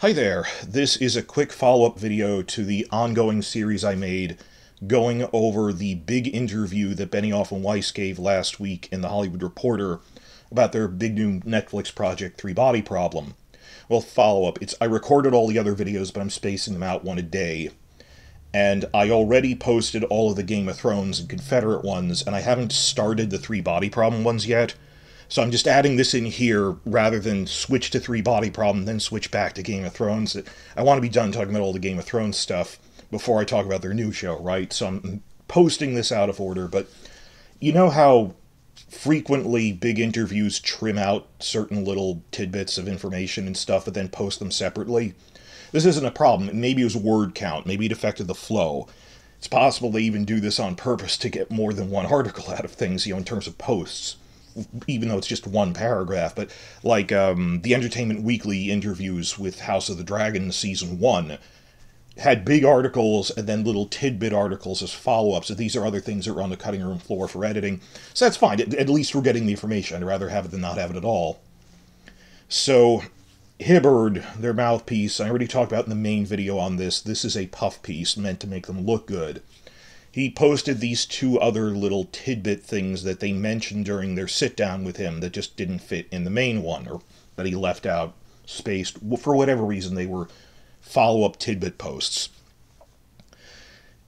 Hi there, this is a quick follow-up video to the ongoing series I made going over the big interview that Benioff and Weiss gave last week in The Hollywood Reporter about their big new Netflix project, Three Body Problem. Well, follow-up, I recorded all the other videos, but I'm spacing them out one a day. And I already posted all of the Game of Thrones and Confederate ones, and I haven't started the Three Body Problem ones yet. So I'm just adding this in here rather than switch to Three Body Problem, then switch back to Game of Thrones. I want to be done talking about all the Game of Thrones stuff before I talk about their new show, right? So I'm posting this out of order, but you know how frequently big interviews trim out certain little tidbits of information and stuff, but then post them separately? This isn't a problem. Maybe it was word count. Maybe it affected the flow. It's possible they even do this on purpose to get more than one article out of things, in terms of posts, even though it's just one paragraph. But like the Entertainment Weekly interviews with House of the Dragon Season 1 had big articles and then little tidbit articles as follow-ups. So these are other things that were on the cutting room floor for editing. So that's fine. At least we're getting the information. I'd rather have it than not have it at all. So Hibbard, their mouthpiece, I already talked about in the main video on this. This is a puff piece meant to make them look good. He posted these two other little tidbit things that they mentioned during their sit-down with him that just didn't fit in the main one, or that he left out, spaced. For whatever reason, they were follow-up tidbit posts.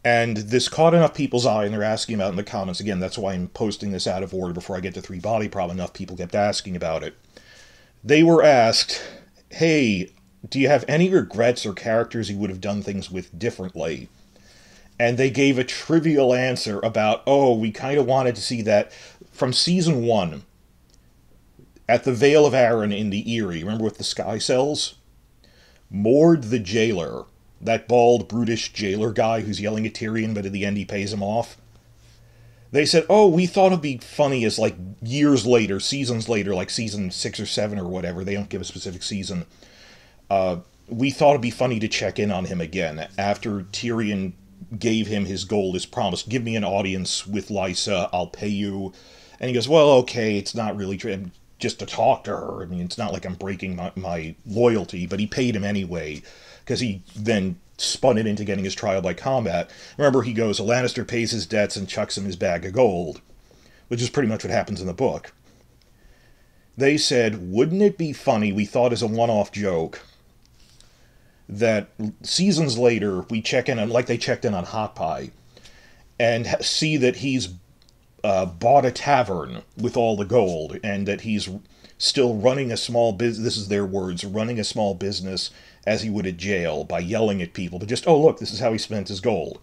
And this caught enough people's eye, and they're asking about it in the comments. Again, that's why I'm posting this out of order before I get to Three Body Problem. Enough people kept asking about it. They were asked, hey, do you have any regrets or characters you would have done things with differently? And they gave a trivial answer about, oh, we kind of wanted to see that from Season 1, at the Vale of Arryn in the Eyrie, remember with the Sky Cells? Mord the Jailer, that bald, brutish jailer guy who's yelling at Tyrion, but at the end he pays him off. They said, oh, we thought it'd be funny as, like, years later, seasons later, like Season 6 or 7 or whatever, they don't give a specific season, we thought it'd be funny to check in on him again after Tyrion gave him his gold, his promise. Give me an audience with Lysa, I'll pay you. And he goes, well, okay, it's not really just to talk to her. I mean, it's not like I'm breaking my loyalty, but he paid him anyway, because he then spun it into getting his trial by combat. Remember, he goes, a Lannister pays his debts and chucks him his bag of gold, which is pretty much what happens in the book. They said, wouldn't it be funny, we thought as a one-off joke, that seasons later we check in on, like they checked in on Hot Pie, and see that he's bought a tavern with all the gold, and that he's still running a small business, this is their words, running a small business as he would at jail by yelling at people, but just, oh look, this is how he spent his gold.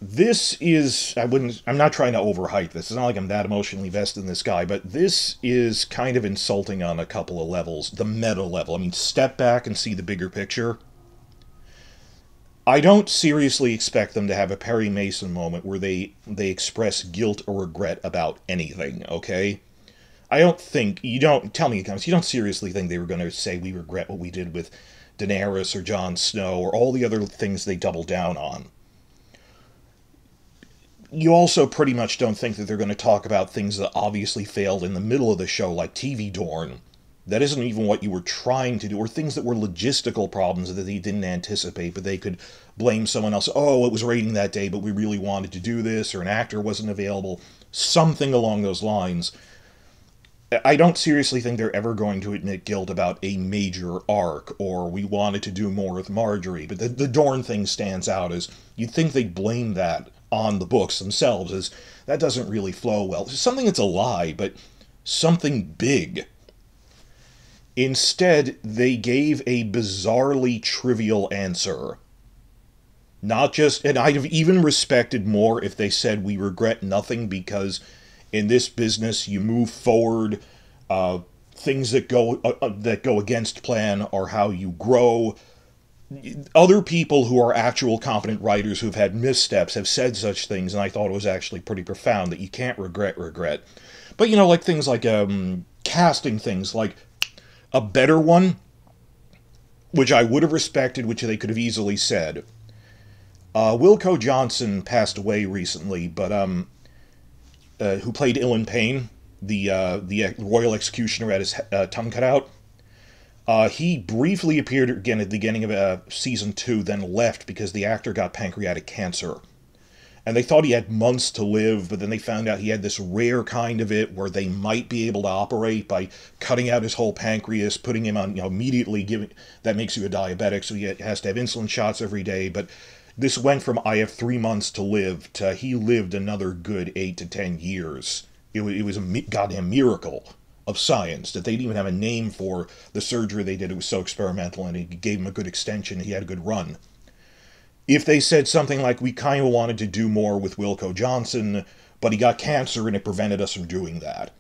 This is, I'm not trying to overhype this. It's not like I'm that emotionally vested in this guy, but this is kind of insulting on a couple of levels. The meta level. I mean, step back and see the bigger picture. I don't seriously expect them to have a Perry Mason moment where they express guilt or regret about anything, okay? I don't think, tell me in the comments, you don't seriously think they were going to say we regret what we did with Daenerys or Jon Snow or all the other things they double down on. You also pretty much don't think that they're going to talk about things that obviously failed in the middle of the show, like TV Dorne. That isn't even what you were trying to do, or things that were logistical problems that they didn't anticipate, but they could blame someone else. Oh, it was raining that day, but we really wanted to do this, or an actor wasn't available. Something along those lines. I don't seriously think they're ever going to admit guilt about a major arc, or we wanted to do more with Marjorie, but the Dorne thing stands out as, you'd think they'd blame that on the books themselves, as that doesn't really flow well. It's something that's a lie, but something big. Instead, they gave a bizarrely trivial answer. Not just, and I'd have even respected more if they said we regret nothing because in this business you move forward, things that go against plan are how you grow. Other people who are actual competent writers who've had missteps have said such things, and I thought it was actually pretty profound that you can't regret. But, like things like casting things, like a better one, which I would have respected, which they could have easily said. Wilco Johnson passed away recently, but who played Ilan Payne, the royal executioner, had his tongue cut out. He briefly appeared again at the beginning of season 2, then left because the actor got pancreatic cancer. And they thought he had months to live, but then they found out he had this rare kind of it where they might be able to operate by cutting out his whole pancreas, putting him on, immediately giving, that makes you a diabetic, so he has to have insulin shots every day. But this went from I have 3 months to live to he lived another good 8 to 10 years. It was a goddamn miracle of science that they didn't even have a name for the surgery they did. It was so experimental, and it gave him a good extension. He had a good run. If they said something like, we kind of wanted to do more with Wilco Johnson, but he got cancer and it prevented us from doing that.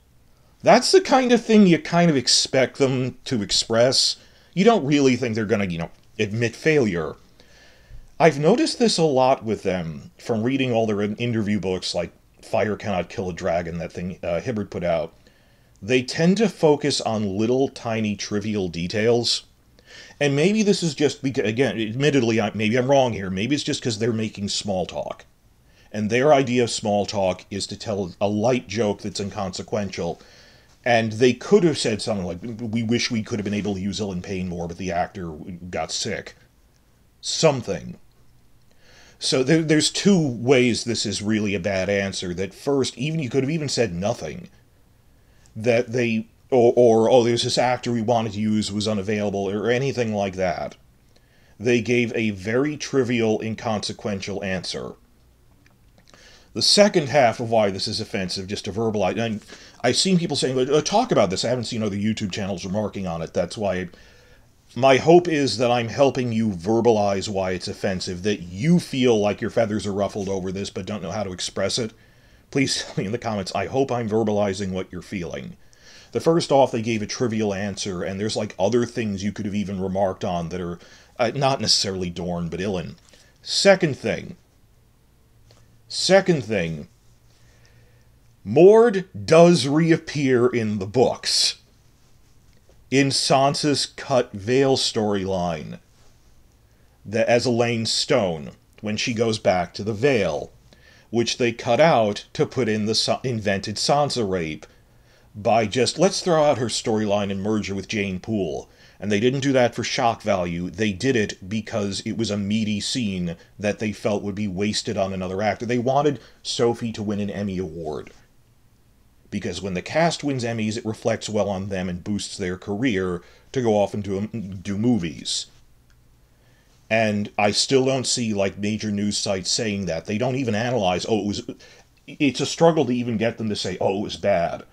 That's the kind of thing you kind of expect them to express. You don't really think they're going to, admit failure. I've noticed this a lot with them from reading all their interview books like Fire Cannot Kill a Dragon, that thing Hibbert put out. They tend to focus on little tiny trivial details. And maybe this is just because, again, admittedly, maybe I'm wrong here. Maybe it's just because they're making small talk. And their idea of small talk is to tell a light joke that's inconsequential. And they could have said something like, we wish we could have been able to use Ellen Payne more, but the actor got sick. Something. So there's two ways this is really a bad answer. That first, even you could have even said nothing. That they... Or there's this actor we wanted to use who was unavailable, or anything like that. They gave a very trivial, inconsequential answer. The second half of why this is offensive, just to verbalize, and I've seen people saying, talk about this. I haven't seen other YouTube channels remarking on it. That's why my hope is that I'm helping you verbalize why it's offensive, that you feel like your feathers are ruffled over this but don't know how to express it. Please tell me in the comments. I hope I'm verbalizing what you're feeling. The first off, they gave a trivial answer, and there's like other things you could have even remarked on that are not necessarily Dorn, but Ilyn. Second thing, Mord does reappear in the books. In Sansa's cut Veil storyline, as Elaine Stone, when she goes back to the Veil, which they cut out to put in the invented Sansa rape, by just, let's throw out her storyline and merge her with Jane Poole. And they didn't do that for shock value. They did it because it was a meaty scene that they felt would be wasted on another actor. They wanted Sophie to win an Emmy Award. Because when the cast wins Emmys, it reflects well on them and boosts their career to go off and do movies. And I still don't see, like, major news sites saying that. They don't even analyze, it's a struggle to even get them to say, it was bad.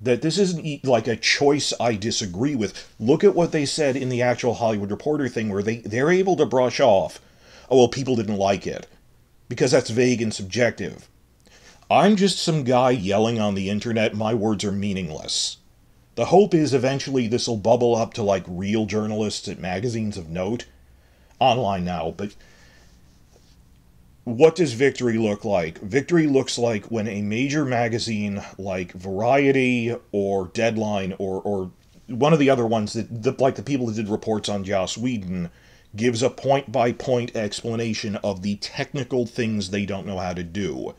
That this isn't like a choice I disagree with. Look at what they said in the actual Hollywood Reporter thing, where they're able to brush off, people didn't like it. Because that's vague and subjective. I'm just some guy yelling on the internet, my words are meaningless. The hope is eventually this will bubble up to like real journalists at magazines of note. Online now, but... What does victory look like? Victory looks like when a major magazine like Variety or Deadline or one of the other ones, like the people that did reports on Joss Whedon, gives a point-by-point explanation of the technical things they don't know how to do.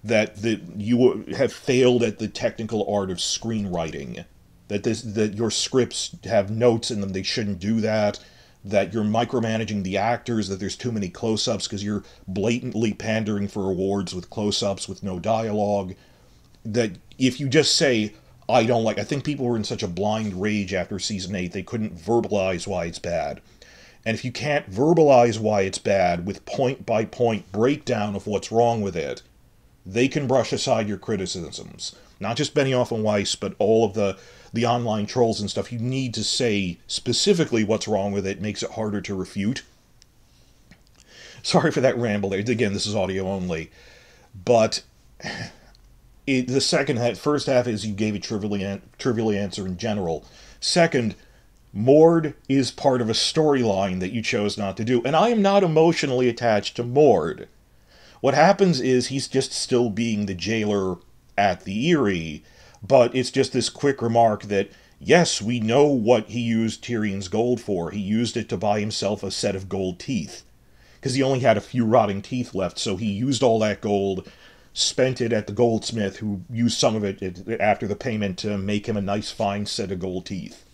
That you have failed at the technical art of screenwriting. That your scripts have notes in them, they shouldn't do that. That you're micromanaging the actors, that there's too many close-ups because you're blatantly pandering for awards with close-ups with no dialogue. That if you just say, I think people were in such a blind rage after Season 8, they couldn't verbalize why it's bad. And if you can't verbalize why it's bad with point-by-point breakdown of what's wrong with it, they can brush aside your criticisms. Not just Benioff and Weiss, but all of the online trolls and stuff. You need to say specifically what's wrong with it. It makes it harder to refute. Sorry for that ramble there. Again, this is audio only. But first half is you gave a trivial answer in general. Second, Mord is part of a storyline that you chose not to do. And I am not emotionally attached to Mord. What happens is he's just still being the jailer at the Eyrie, but it's just this quick remark that, yes, we know what he used Tyrion's gold for. He used it to buy himself a set of gold teeth. Because he only had a few rotting teeth left, so he used all that gold, spent it at the goldsmith, who used some of it after the payment to make him a nice fine set of gold teeth.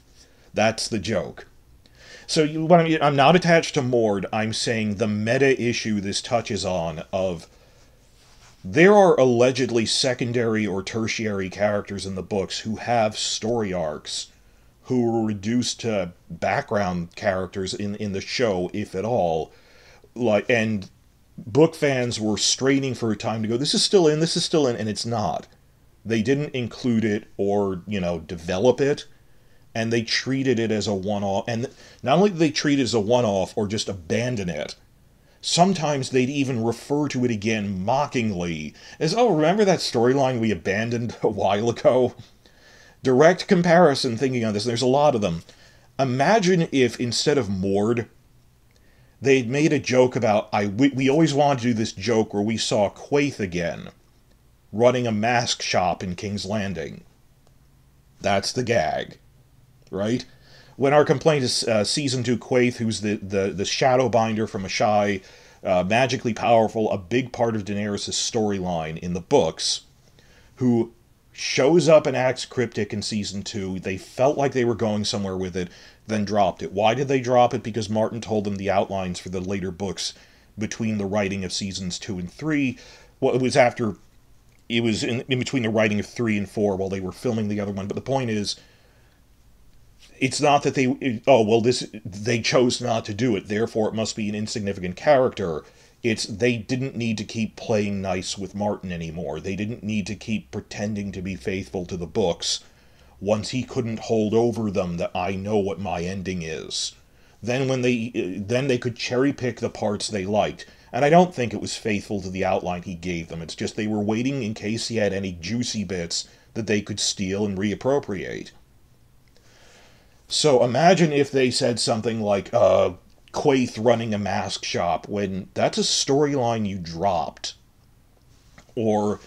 That's the joke. So I'm not attached to Mord. I'm saying the meta issue this touches on of there are allegedly secondary or tertiary characters in the books who have story arcs, who were reduced to background characters in the show, if at all. And book fans were straining for a time to go, this is still in, and it's not. They didn't include it or, develop it, and they treated it as a one-off. And not only did they treat it as a one-off or just abandon it, sometimes they'd even refer to it again mockingly as, oh, remember that storyline we abandoned a while ago? Direct comparison thinking on this, there's a lot of them. Imagine if instead of Mord, they'd made a joke about, we always wanted to do this joke where we saw Quaithe again, running a mask shop in King's Landing. That's the gag, right? When our complaint is Season 2 Quaithe, who's the Shadowbinder from Asshai, magically powerful, a big part of Daenerys' storyline in the books, who shows up and acts cryptic in Season 2. They felt like they were going somewhere with it, then dropped it. Why did they drop it? Because Martin told them the outlines for the later books between the writing of Seasons 2 and 3. Well, it was in between the writing of 3 and 4 while they were filming the other one. But the point is, it's not that they chose not to do it, therefore it must be an insignificant character. It's they didn't need to keep playing nice with Martin anymore. They didn't need to keep pretending to be faithful to the books once he couldn't hold over them that I know what my ending is. Then they could cherry pick the parts they liked. And I don't think it was faithful to the outline he gave them. It's just they were waiting in case he had any juicy bits that they could steal and reappropriate. So imagine if they said something like, Quaithe running a mask shop, when that's a storyline you dropped. Or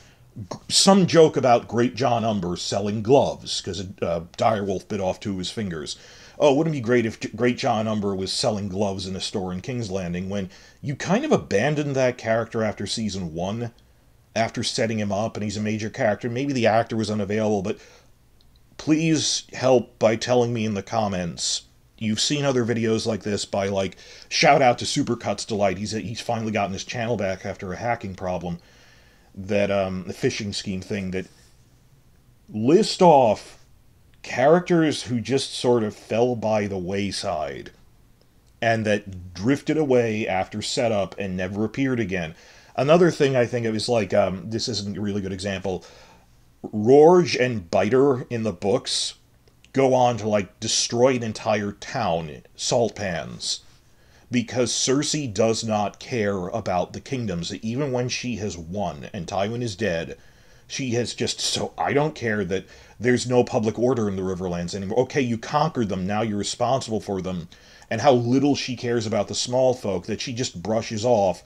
some joke about Great John Umber selling gloves, because a direwolf bit off 2 of his fingers. Oh, wouldn't it be great if Great John Umber was selling gloves in a store in King's Landing, when you kind of abandoned that character after Season 1, after setting him up, and he's a major character. Maybe the actor was unavailable, but please help by telling me in the comments. You've seen other videos like this by, shout out to Supercuts Delight. He's finally gotten his channel back after a hacking problem. That, the phishing scheme thing, that list off characters who just sort of fell by the wayside and that drifted away after setup and never appeared again. Another thing I think of is this isn't a really good example. Rorge and Biter in the books go on to destroy an entire town, salt pans, because Cersei does not care about the kingdoms. Even when she has won and Tywin is dead, she has just, so I don't care that there's no public order in the Riverlands anymore. Okay, you conquered them, now you're responsible for them. And how little she cares about the small folk, that she just brushes off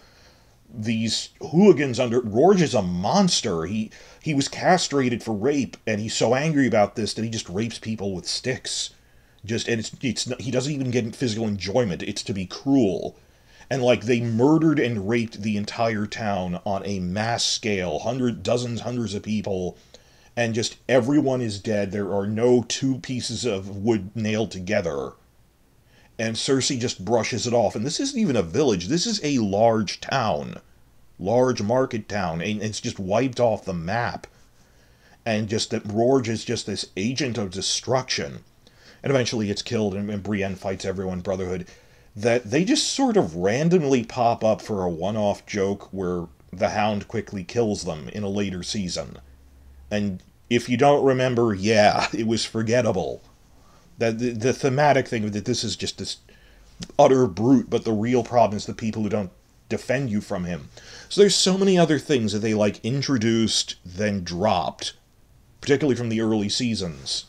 these hooligans under... Rorge is a monster. He was castrated for rape, and he's so angry about this that he just rapes people with sticks. And he doesn't even get physical enjoyment. It's to be cruel. And they murdered and raped the entire town on a mass scale. Hundreds of people. And just everyone is dead. There are no 2 pieces of wood nailed together. And Cersei just brushes it off. And this isn't even a village. This is a large town. Large market town. And it's just wiped off the map. And just that Rorge is just this agent of destruction. And eventually it's killed, and Brienne fights everyone, Brotherhood. That they just sort of randomly pop up for a one-off joke where the Hound quickly kills them in a later season. And if you don't remember, yeah, it was forgettable. That the thematic thing that this is just this utter brute, but the real problem is the people who don't defend you from him. So there's so many other things that they introduced, then dropped, particularly from the early seasons.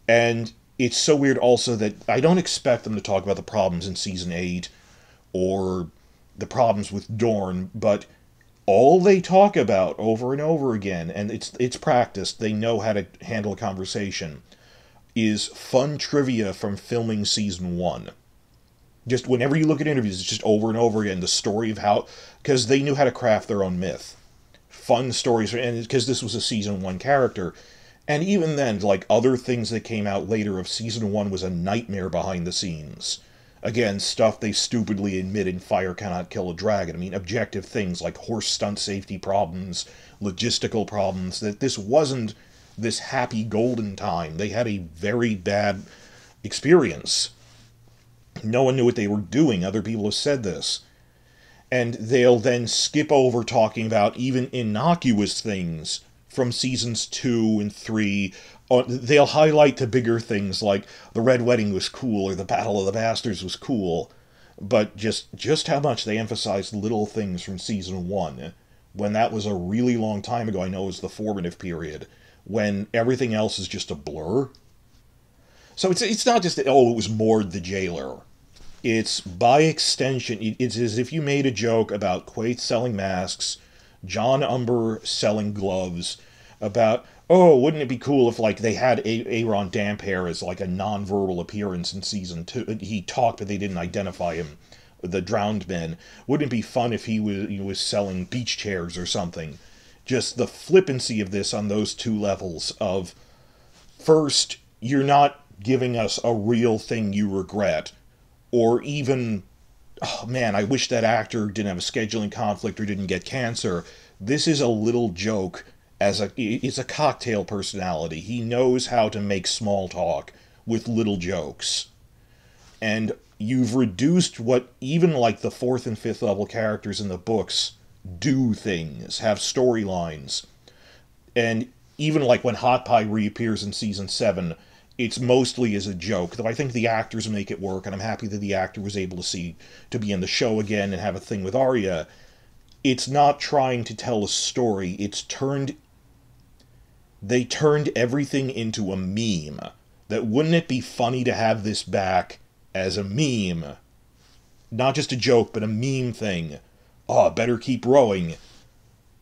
And it's so weird also that I don't expect them to talk about the problems in Season 8 or the problems with Dorne, but all they talk about over and over again, and it's practiced, they know how to handle a conversation, is fun trivia from filming Season 1. Just whenever you look at interviews, it's just over and over again, the story of how... Because they knew how to craft their own myth. Fun stories, and because this was a Season 1 character. And even then, like other things that came out later of season 1 was a nightmare behind the scenes. Again, stuff they stupidly admit in Fire Cannot Kill a Dragon. I mean, objective things like horse stunt safety problems, logistical problems, that this wasn't this happy golden time. They had a very bad experience. No one knew what they were doing. Other people have said this. And they'll then skip over talking about even innocuous things from seasons 2 and 3. They'll highlight the bigger things like the Red Wedding was cool or the Battle of the Bastards was cool. But just how much they emphasized little things from season 1, when that was a really long time ago. I know it was the formative period, when everything else is just a blur. So it's not just that, oh, it was Mord the Jailer. It's, by extension, it's as if you made a joke about Quaithe selling masks, John Umber selling gloves, about, oh, wouldn't it be cool if, like, they had Aaron Damphair as, like, a non-verbal appearance in season 2. He talked, but they didn't identify him, the drowned men. Wouldn't it be fun if he was selling beach chairs or something? Just the flippancy of this on those two levels of, first, you're not giving us a real thing you regret, or even, oh man, I wish that actor didn't have a scheduling conflict or didn't get cancer. This is a little joke. It's a cocktail personality. He knows how to make small talk with little jokes. And you've reduced what even like the 4th and 5th level characters in the books do things, have storylines. And even like when Hot Pie reappears in season 7, it's mostly as a joke, though I think the actors make it work, and I'm happy that the actor was able to be in the show again and have a thing with Arya. It's not trying to tell a story. They turned everything into a meme. That wouldn't it be funny to have this back as a meme? Not just a joke, but a meme thing. Oh, better keep rowing.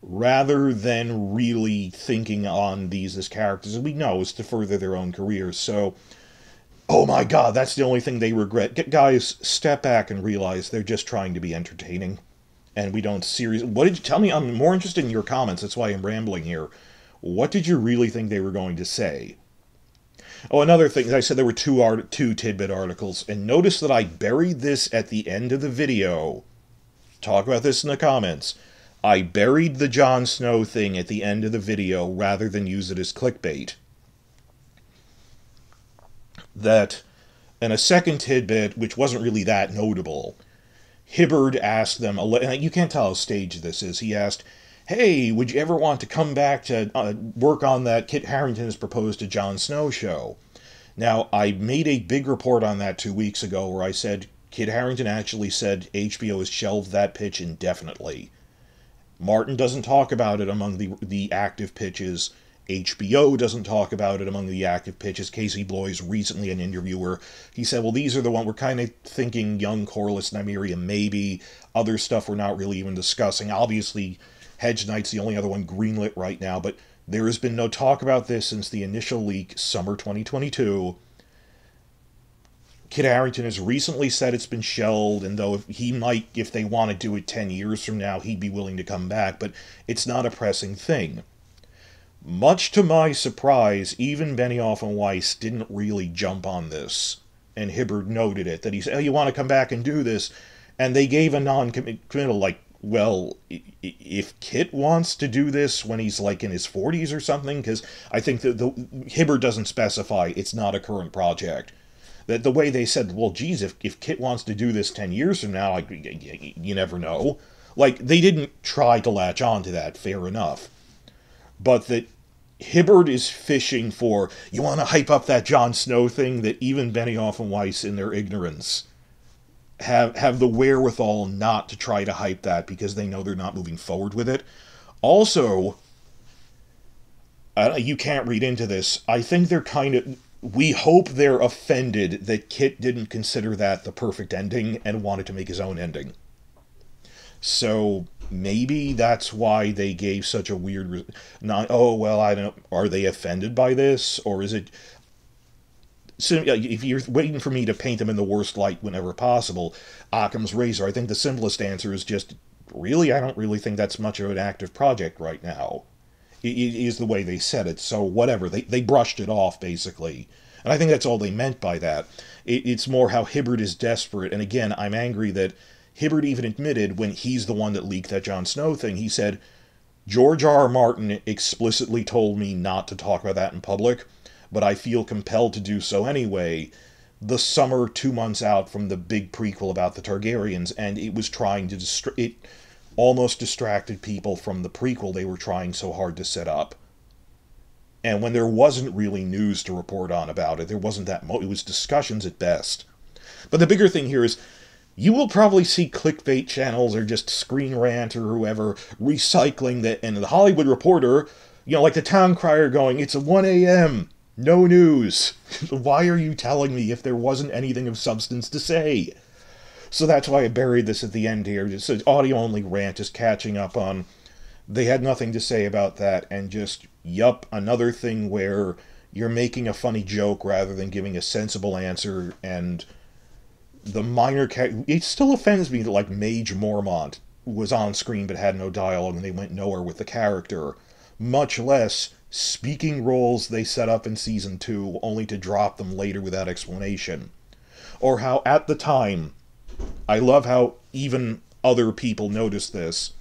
Rather than really thinking on these as characters, and we know is to further their own careers. So, oh my god, that's the only thing they regret. Guys, step back and realize they're just trying to be entertaining. And we don't seriously... What did you tell me? I'm more interested in your comments, that's why I'm rambling here. What did you really think they were going to say? Oh, another thing, I said there were two tidbit articles, and notice that I buried this at the end of the video. Talk about this in the comments. I buried the Jon Snow thing at the end of the video rather than use it as clickbait. That, and a second tidbit, which wasn't really that notable, Hibbard asked them, you can't tell how staged this is, he asked, hey, would you ever want to come back to work on that Kit Harington has proposed to Jon Snow show? Now, I made a big report on that 2 weeks ago where I said Kit Harington actually said HBO has shelved that pitch indefinitely. Martin doesn't talk about it among the active pitches. HBO doesn't talk about it among the active pitches. Casey Bloys, recently an interviewer, he said, well, these are the one we're kind of thinking young Corlys, Nymeria, maybe. Other stuff we're not really even discussing. Obviously, Hedge Knight's the only other one greenlit right now, but there has been no talk about this since the initial leak, summer 2022. Kit Harington has recently said it's been shelved, and though if they want to do it 10 years from now, he'd be willing to come back, but it's not a pressing thing. Much to my surprise, even Benioff and Weiss didn't really jump on this, and Hibbard noted it, that he said, oh, you want to come back and do this? And they gave a non-committal, like, well, if Kit wants to do this when he's, like, in his 40s or something, because I think that Hibbard doesn't specify it's not a current project. That the way they said, well, geez, if Kit wants to do this 10 years from now, you never know. Like, they didn't try to latch on to that, fair enough. But that Hibbard is fishing for, you want to hype up that Jon Snow thing, that even Benioff and Weiss, in their ignorance, have the wherewithal not to try to hype that because they know they're not moving forward with it. Also, you can't read into this. I think they're kind of... We hope they're offended that Kit didn't consider that the perfect ending and wanted to make his own ending. So maybe that's why they gave such a weird... oh, well, I don't... Are they offended by this? Or is it... So, if you're waiting for me to paint them in the worst light whenever possible, Occam's Razor, I think the simplest answer is just, really, I don't really think that's much of an active project right now. is the way they said it. So whatever, they brushed it off, basically. And I think that's all they meant by that. It's more how Hibbert is desperate. And again, I'm angry that Hibbert even admitted when he's the one that leaked that Jon Snow thing, he said, George R. R. Martin explicitly told me not to talk about that in public, but I feel compelled to do so anyway. The summer 2 months out from the big prequel about the Targaryens, and it was trying to it almost distracted people from the prequel they were trying so hard to set up. And when there wasn't really news to report on about it, there wasn't that it was discussions at best. But the bigger thing here is, you will probably see clickbait channels or just Screen Rant or whoever recycling that, and the Hollywood Reporter, like the town crier going, it's 1 a.m., no news. Why are you telling me if there wasn't anything of substance to say? So that's why I buried this at the end here. Just an audio-only rant, just catching up on, they had nothing to say about that, and just, yup, another thing where you're making a funny joke rather than giving a sensible answer, and the minor it still offends me that, like, Mage Mormont was on screen but had no dialogue and they went nowhere with the character, much less speaking roles they set up in Season 2 only to drop them later without explanation. Or how, at the time, I love how even other people noticed this,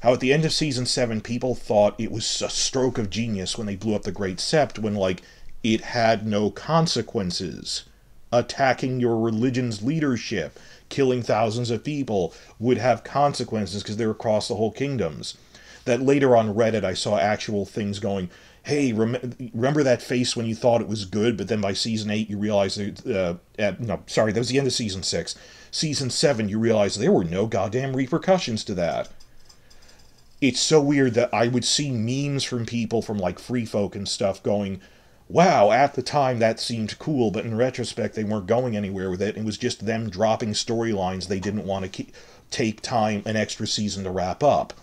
how at the end of Season 7 people thought it was a stroke of genius when they blew up the Great Sept, when, like, it had no consequences. Attacking your religion's leadership, killing thousands of people, would have consequences because they're across the whole kingdoms. That later on Reddit I saw actual things going, hey, remember that face when you thought it was good, but then by Season 8 you realize, that was the end of Season 6. Season 7 you realize there were no goddamn repercussions to that. It's so weird that I would see memes from people from, like, Free Folk and stuff going, wow, at the time that seemed cool, but in retrospect they weren't going anywhere with it. It was just them dropping storylines they didn't want to take time, an extra season to wrap up.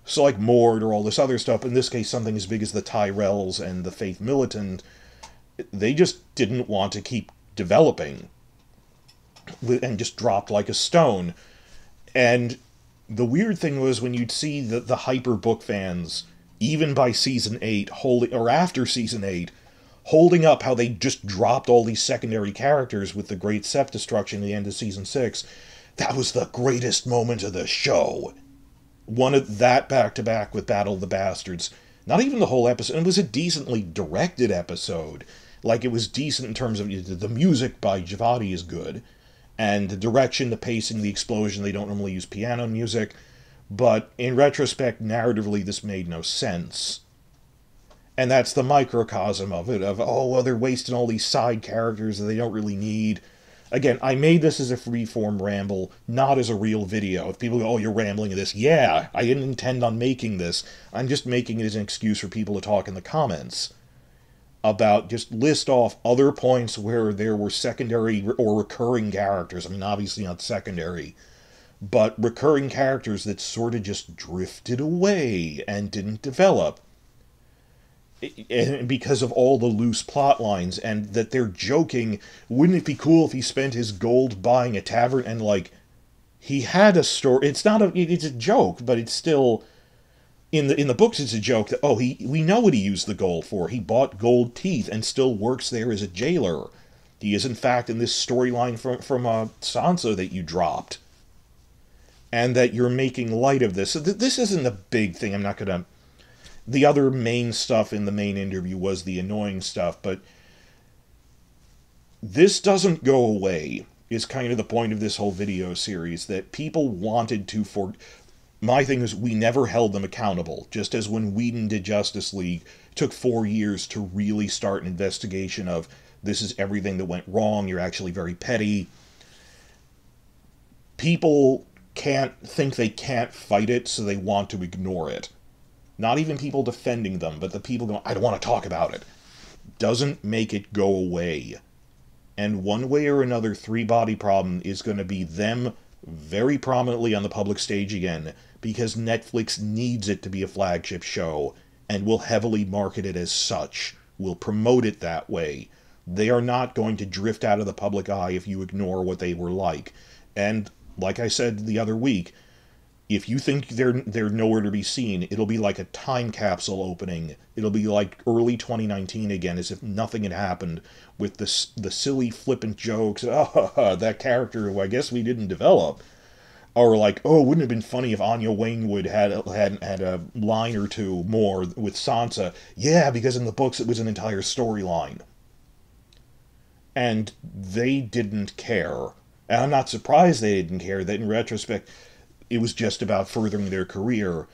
So like Mord or all this other stuff, in this case something as big as the Tyrells and the Faith Militant, they just didn't want to keep developing, and just dropped like a stone. And the weird thing was when you'd see the hyper book fans, even by Season 8, or after Season 8, holding up how they just dropped all these secondary characters with the Great Sept destruction at the end of Season 6. That was the greatest moment of the show. One of that back-to-back with Battle of the Bastards. Not even the whole episode. It was a decently directed episode. Like, it was decent in terms of the music by Javadi is good. And the direction, the pacing, the explosion, they don't normally use piano music. But in retrospect, narratively, this made no sense. And that's the microcosm of it, of, oh, well, they're wasting all these side characters that they don't really need. Again, I made this as a free-form ramble, not as a real video. If people go, oh, you're rambling at this, yeah, I didn't intend on making this. I'm just making it as an excuse for people to talk in the comments about, just list off other points where there were secondary or recurring characters. I mean, obviously not secondary, but recurring characters that sort of just drifted away and didn't develop. And because of all the loose plot lines, and that they're joking, wouldn't it be cool if he spent his gold buying a tavern, and, like, he had a story. It's a joke, but it's still, in the books it's a joke that, oh, we know what he used the gold for. He bought gold teeth and still works there as a jailer. He is, in fact, in this storyline from Sansa that you dropped. And that you're making light of this. So this isn't a big thing. I'm not going to... The other main stuff in the main interview was the annoying stuff, but this doesn't go away, is kind of the point of this whole video series, that people wanted to... My thing is, we never held them accountable, just as when Whedon did Justice League, it took 4 years to really start an investigation of, this is everything that went wrong, you're actually very petty. People think they can't fight it, so they want to ignore it. Not even people defending them, but the people going, I don't want to talk about it. Doesn't make it go away. And one way or another, Three Body Problem is going to be them very prominently on the public stage again, because Netflix needs it to be a flagship show, and will heavily market it as such, will promote it that way. They are not going to drift out of the public eye if you ignore what they were like. And, like I said the other week, If you think they're nowhere to be seen, it'll be like a time capsule opening. It'll be like early 2019 again, as if nothing had happened, with the silly flippant jokes. Oh, that character who I guess we didn't develop. Or like, oh, wouldn't it have been funny if Anya Wainwood had a line or two more with Sansa? Yeah, because in the books it was an entire storyline. And they didn't care. And I'm not surprised they didn't care, that in retrospect, it was just about furthering their career.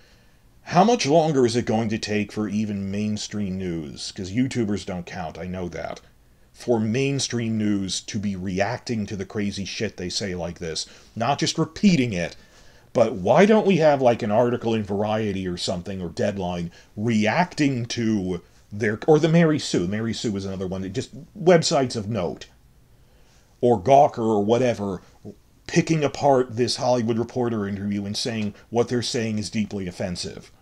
How much longer is it going to take for even mainstream news? Because YouTubers don't count, I know that. For mainstream news to be reacting to the crazy shit they say like this. Not just repeating it, but why don't we have like an article in Variety or something, or Deadline, reacting to their... Or the Mary Sue. Mary Sue was another one. Just websites of note. Or Gawker or whatever, picking apart this Hollywood Reporter interview and saying what they're saying is deeply offensive.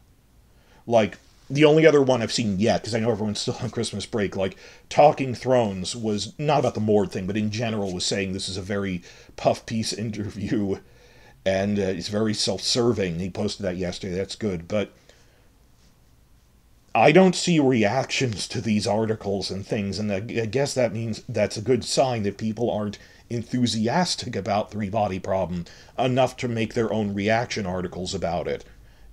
Like, the only other one I've seen yet, because I know everyone's still on Christmas break, like, Talking Thrones was not about the Mord thing, but in general was saying this is a very puff piece interview, and it's very self-serving. He posted that yesterday, that's good, but I don't see reactions to these articles and things, and I guess that means that's a good sign that people aren't enthusiastic about Three Body Problem enough to make their own reaction articles about it.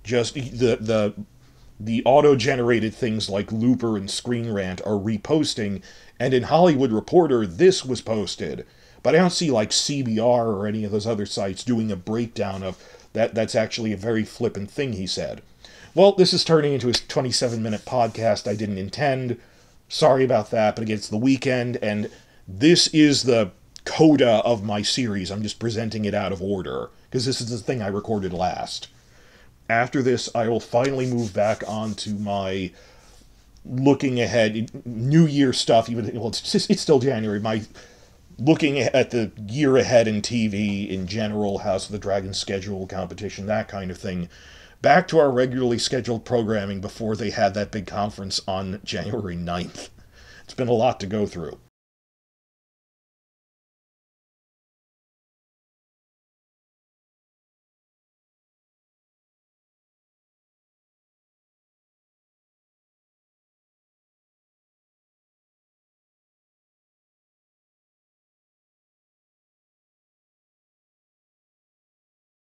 Just the auto-generated things like Looper and Screen Rant are reposting, and in Hollywood Reporter, this was posted. But I don't see, like, CBR or any of those other sites doing a breakdown of that. That's actually a very flippant thing he said. Well, this is turning into a 27-minute podcast I didn't intend. Sorry about that, but again, it's the weekend, and this is the coda of my series. I'm just presenting it out of order, because this is the thing I recorded last. After this, I will finally move back onto my looking ahead, New Year stuff, even, well, it's still January, my looking at the year ahead in TV in general, House of the Dragon schedule, competition, that kind of thing. Back to our regularly scheduled programming before they had that big conference on January 9th. It's been a lot to go through.